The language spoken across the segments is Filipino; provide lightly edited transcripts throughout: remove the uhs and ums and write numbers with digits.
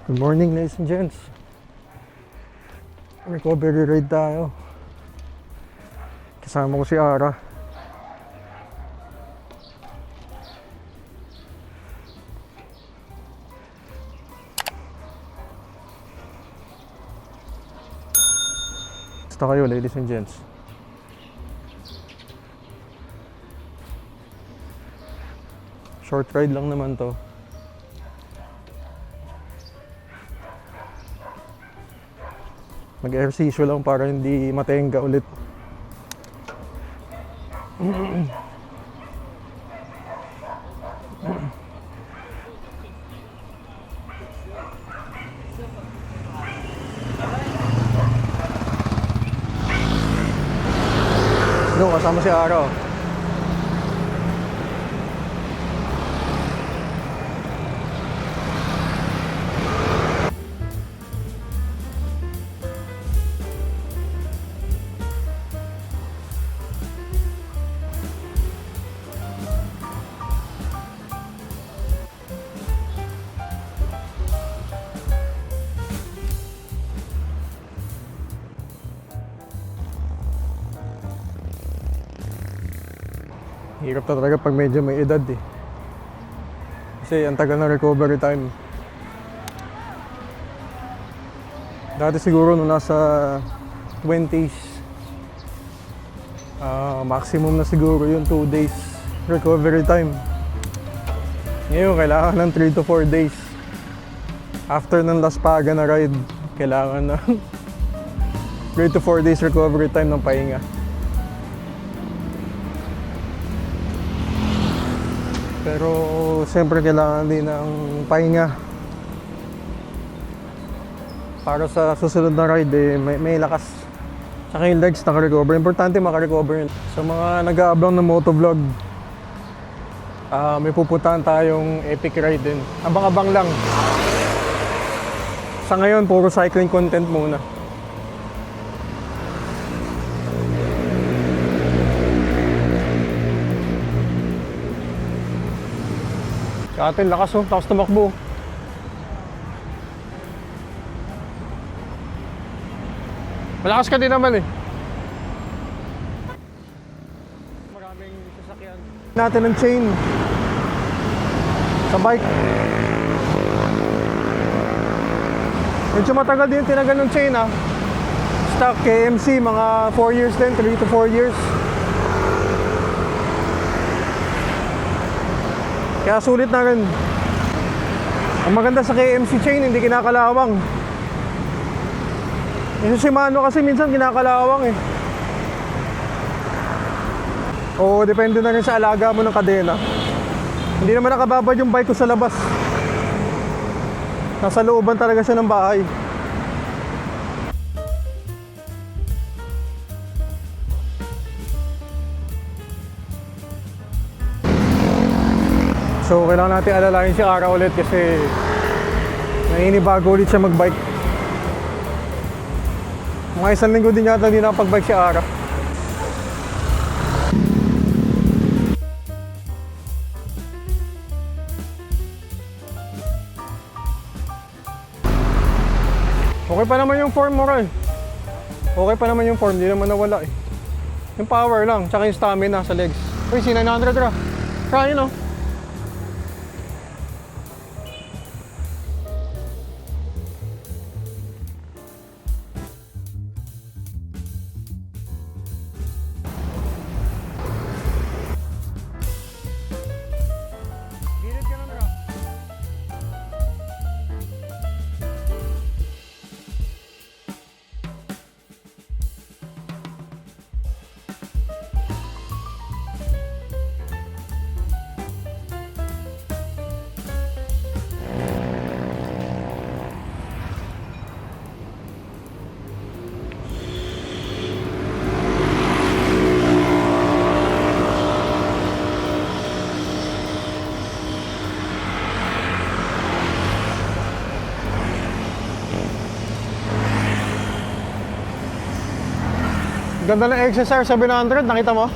Good morning, ladies and gents. Recovery ride tayo. Kasama ko si Ara. Basta kayo, ladies and gents. Short ride lang naman to. Mag-ehersisyo lang para hindi matenga ulit. Doon, kasama si Aro. Hirap na talaga pag medyo may edad eh. Kasi ang tagal ng recovery time. Dati siguro nung nasa 20s, maximum na siguro yung 2 days recovery time. Ngayon kailangan ng 3 to 4 days. After ng Las Paga na ride, kailangan ng 3 to 4 days recovery time ng pahinga. Pero siyempre kailangan din ng pahinga para sa susunod na ride may lakas. Tsaka yung legs naka-recover. Importante maka-recover yun. Sa mga nag-aabang ng motovlog, may pupuntahan tayong epic ride din. Abang-abang lang. Sa ngayon, puro cycling content muna. Sa atin, lakas oh. Tapos tumakbo. Malakas ka din naman eh. Maraming sasakyan. Natin ng chain sa bike. Medyo matagal din tinagal ng chain ah. Stock KMC, mga 4 years din, 3 to 4 years. Kaya sulit na rin. Ang maganda sa KMC chain, hindi kinakalawang. Yung Shimano kasi minsan kinakalawang eh. O depende na rin sa alaga mo ng kadena. Hindi naman nakababad yung bike ko sa labas. Nasa looban talaga siya ng bahay. So kailangan natin alalahin si Ara ulit kasi nainibago ulit siya magbike. Mga isang linggo din yata hindi nakapagbike si Ara. Okay pa naman yung form mo eh. Okay pa naman yung form, hindi naman nawala eh. Yung power lang, tsaka yung stamina sa legs. Uy, C900 ra. Kaya yun oh. Ganda ng XSR 700, nakita mo?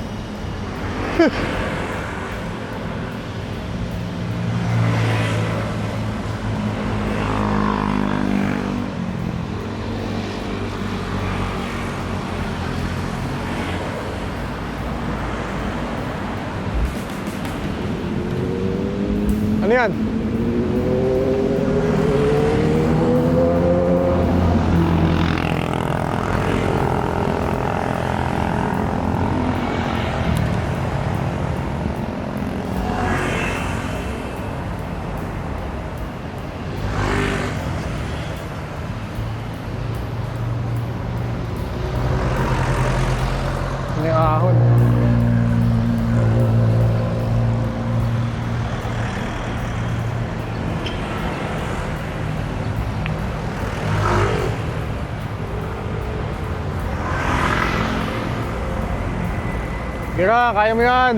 Kira, kaya mo yan.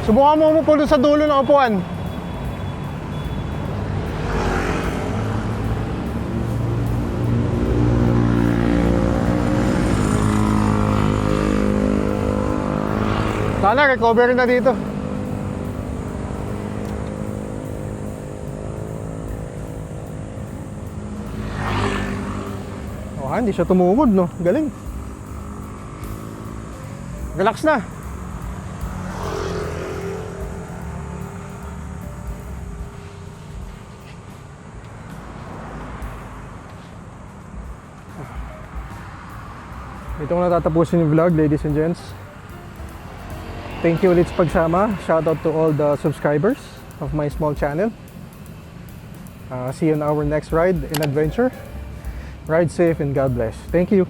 Subukan mo umupo doon sa dulo ng upuan. Sana recovery na dito. Oh, hindi siya tumugod, no? Galing. Relax na. Dito ko natatapusin yung vlog, ladies and gents. Thank you ulit sa pagsama. Shout out to all the subscribers of my small channel. See you on our next ride and adventure. Ride safe and God bless. Thank you.